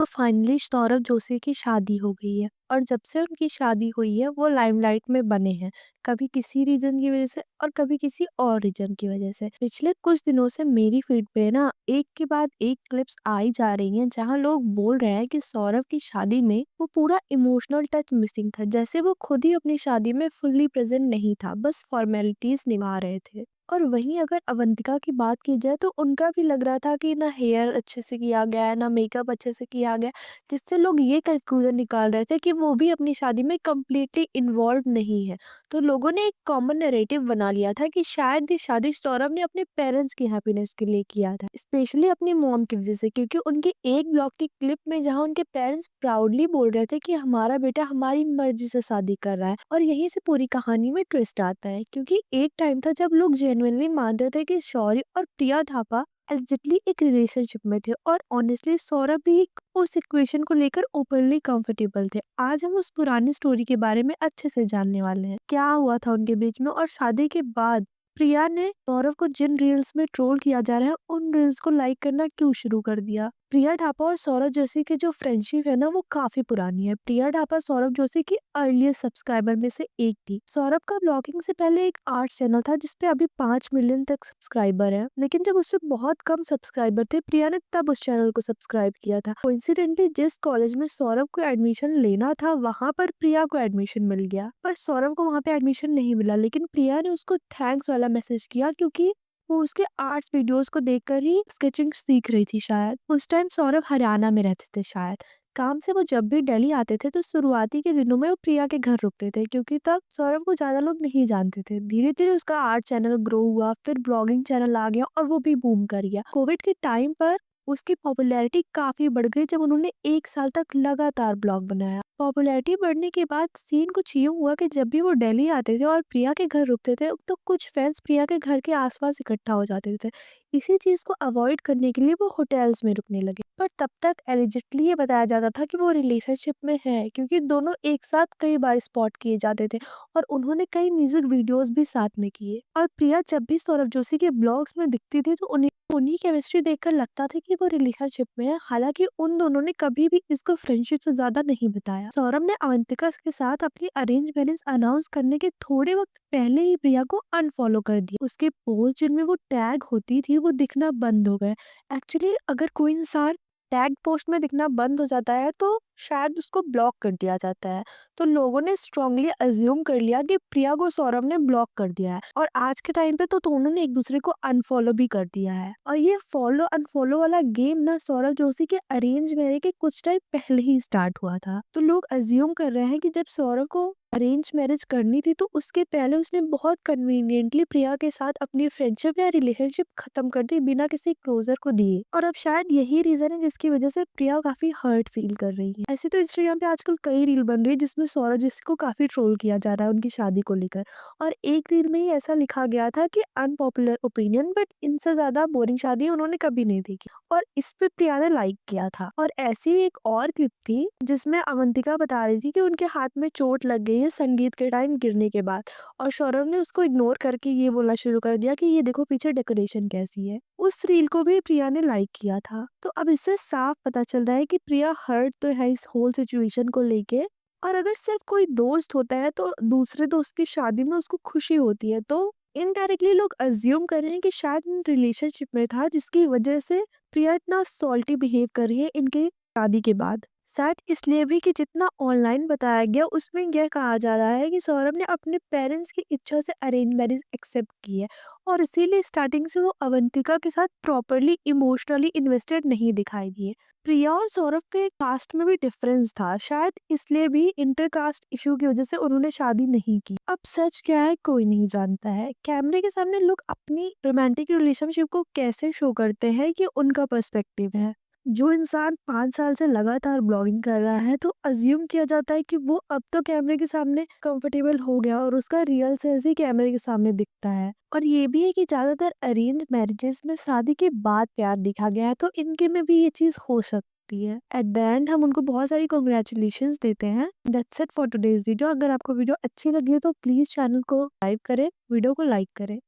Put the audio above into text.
तो फाइनली सौरभ जोशी की शादी हो गई है और जब से उनकी शादी हुई है वो लाइमलाइट में बने हैं। कभी किसी रीजन की वजह से और कभी किसी और रीजन की वजह से। पिछले कुछ दिनों से मेरी फीड पे ना एक के बाद एक क्लिप्स आई जा रही हैं जहां लोग बोल रहे हैं कि सौरभ की शादी में वो पूरा इमोशनल टच मिसिंग था, जैसे वो खुद ही अपनी शादी में फुल्ली प्रेजेंट नहीं था, बस फॉर्मेलिटीज निभा रहे थे। और वहीं अगर अवंतिका की बात की जाए तो उनका भी लग रहा था कि ना हेयर अच्छे से किया गया है, ना मेकअप अच्छे से किया गया, जिससे लोग ये कंक्लूजन निकाल रहे थे कि वो भी अपनी शादी में कम्प्लीटली इन्वॉल्व नहीं है। तो लोगों ने एक कॉमन नैरेटिव बना लिया था कि शायद ये शादी सौरभ ने अपने पेरेंट्स की हैप्पीनेस के लिए किया था, स्पेशली अपनी मॉम की वजह से, क्योंकि उनके एक ब्लॉग की क्लिप में जहाँ उनके पेरेंट्स प्राउडली बोल रहे थे कि हमारा बेटा हमारी मर्जी से शादी कर रहा है। और यहीं से पूरी कहानी में ट्विस्ट आता है, क्योंकि एक टाइम था जब लोग जेन्युइनली मानते थे कि शौर्य और प्रिया थापा एग्जैक्टली एक रिलेशनशिप में थे, और ऑनेस्टली सौरभ भी उस इक्वेशन को लेकर ओपनली कंफर्टेबल थे। आज हम उस पुरानी स्टोरी के बारे में अच्छे से जानने वाले हैं, क्या हुआ था उनके बीच में, और शादी के बाद प्रिया ने सौरभ को जिन रील्स में ट्रोल किया जा रहा है उन रील्स को लाइक करना क्यों शुरू कर दिया। प्रिया ढापा और सौरभ जोशी की जो फ्रेंडशिप है ना वो काफी पुरानी है। प्रिया ढापा सौरभ जोशी की अर्लीस्ट सब्सक्राइबर में से एक थी। सौरभ का ब्लॉगिंग से पहले एक आर्ट चैनल था जिसपे अभी 5 मिलियन तक सब्सक्राइबर है, लेकिन जब उसपे बहुत कम सब्सक्राइबर थे प्रिया ने तब उस चैनल को सब्सक्राइब किया था। कोइंसिडेंटली जिस कॉलेज में सौरभ को एडमिशन लेना था वहां पर प्रिया को एडमिशन मिल गया, पर सौरभ को वहां पे एडमिशन नहीं मिला, लेकिन प्रिया ने उसको थैंक्स वाला मैसेज किया क्योंकि वो उसके आर्ट्स वीडियोस को देखकर ही स्केचिंग सीख रही थी। शायद उस टाइम सौरभ हरियाणा में रहते थे शायद काम से। वो जब भी दिल्ली आते थे तो शुरुआती के दिनों में वो प्रिया के घर रुकते थे, क्योंकि तब सौरभ को ज्यादा लोग नहीं जानते थे। धीरे धीरे उसका आर्ट चैनल ग्रो हुआ, फिर ब्लॉगिंग चैनल आ गया और वो भी बूम कर गया। कोविड के टाइम पर उसकी पॉपुलैरिटी काफी बढ़ गई जब उन्होंने 1 साल तक लगातार ब्लॉग बनाया। पॉपुलैरिटी बढ़ने के बाद सीन कुछ यूं हुआ कि जब भी वो दिल्ली आते थे और प्रिया के घर रुकते थे तो कुछ फैंस प्रिया के घर के आसपास इकट्ठा हो जाते थे। इसी चीज को अवॉइड करने के लिए वो होटल्स में रुकने लगे, पर तब तक एलिजिटली ये बताया जाता था कि वो रिलेशनशिप में है, क्योंकि दोनों एक साथ कई बार स्पॉट किए जाते थे और उन्होंने कई म्यूजिक वीडियोस भी साथ में किए। और प्रिया जब भी सौरभ जोशी के ब्लॉग्स में दिखती थी तो उन्हीं केमिस्ट्री देखकर लगता था कि वो रिलेशनशिप में है, हालांकि उन दोनों ने कभी भी इसको फ्रेंडशिप से ज्यादा नहीं बताया। सौरभ ने अवंतिका के साथ अपनी अरेंज मैरिज अनाउंस करने के थोड़े वक्त पहले ही प्रिया को अनफॉलो कर दिया। उसके पोस्ट जिनमें वो टैग होती थी वो दिखना बंद हो गए। एक्चुअली अगर कोई इंसान टैग पोस्ट में दिखना बंद हो जाता है तो शायद उसको ब्लॉक कर दिया जाता है। तो लोगों ने स्ट्रांगली अज्यूम कर लिया कि प्रिया को सौरभ ने ब्लॉक कर दिया है, और आज के टाइम पे तो दोनों ने एक दूसरे को अनफॉलो भी कर दिया है। और ये फॉलो अनफॉलो वाला गेम ना सौरभ जोशी के अरेंज मैरिज के कुछ टाइम पहले ही स्टार्ट हुआ था। तो लोग अज्यूम कर रहे हैं कि जब सौरभ को अरेंज मैरिज करनी थी तो उसके पहले उसने बहुत कन्वीनियंटली प्रिया के साथ अपनी फ्रेंडशिप या रिलेशनशिप खत्म कर दी बिना किसी क्लोजर को दिए। और अब शायद यही रीजन है जिसकी वजह से प्रिया काफी हर्ट फील कर रही है। ऐसे तो इंस्टाग्राम पे आजकल कई रील बन रही है जिसमें सौरभ जोशी को काफी ट्रोल किया जा रहा है उनकी शादी को लेकर, और एक रील में ही ऐसा लिखा गया था कि अनपॉपुलर ओपिनियन बट इनसे ज्यादा बोरिंग शादी उन्होंने कभी नहीं देखी, और इस पे प्रिया ने लाइक किया था। और ऐसी एक और क्लिप थी जिसमें अवंतिका बता रही थी कि उनके हाथ में चोट लग गई है संगीत के टाइम गिरने के बाद, और सौरभ ने उसको इग्नोर करके ये बोलना शुरू कर दिया कि ये देखो पीछे डेकोरेशन कैसी है। उस रील को भी प्रिया ने लाइक किया था। तो अब इससे साफ पता चल रहा है कि प्रिया हर्ट तो है इस होल सिचुएशन को लेके, और अगर सिर्फ कोई दोस्त होता है तो दूसरे दोस्त की शादी में उसको खुशी होती है, तो इनडायरेक्टली लोग अज्यूम कर रहे हैं कि शायद इन रिलेशनशिप में था जिसकी वजह से प्रिया इतना सॉल्टी बिहेव कर रही है इनके शादी के बाद। शायद इसलिए भी कि जितना ऑनलाइन बताया गया उसमें यह कहा जा रहा है कि सौरभ ने अपने पेरेंट्स की इच्छा से अरेंज मैरिज एक्सेप्ट की है, और इसीलिए स्टार्टिंग से वो अवंतिका के साथ प्रॉपरली इमोशनली इन्वेस्टेड नहीं दिखाई दिए। प्रिया और सौरभ के कास्ट में भी डिफरेंस था, शायद इसलिए भी इंटरकास्ट इशू की वजह से उन्होंने शादी नहीं की। अब सच क्या है कोई नहीं जानता है। कैमरे के सामने लोग अपनी रोमांटिक रिलेशनशिप को कैसे शो करते हैं ये उनका पर्सपेक्टिव है। जो इंसान 5 साल से लगातार ब्लॉगिंग कर रहा है तो अज्यूम किया जाता है कि वो अब तो कैमरे के सामने कंफर्टेबल हो गया और उसका रियल सेल्फ ही कैमरे के सामने दिखता है। और ये भी है कि ज्यादातर अरेंज मैरिजेस में शादी के बाद प्यार दिखा गया है, तो इनके में भी ये चीज हो सकती है। एट द एंड हम उनको बहुत सारी कॉन्ग्रेचुलेशन देते हैं। That's it for today's video. अगर आपको वीडियो अच्छी लगी है तो प्लीज चैनल को सब्सक्राइब करें, वीडियो को लाइक करें।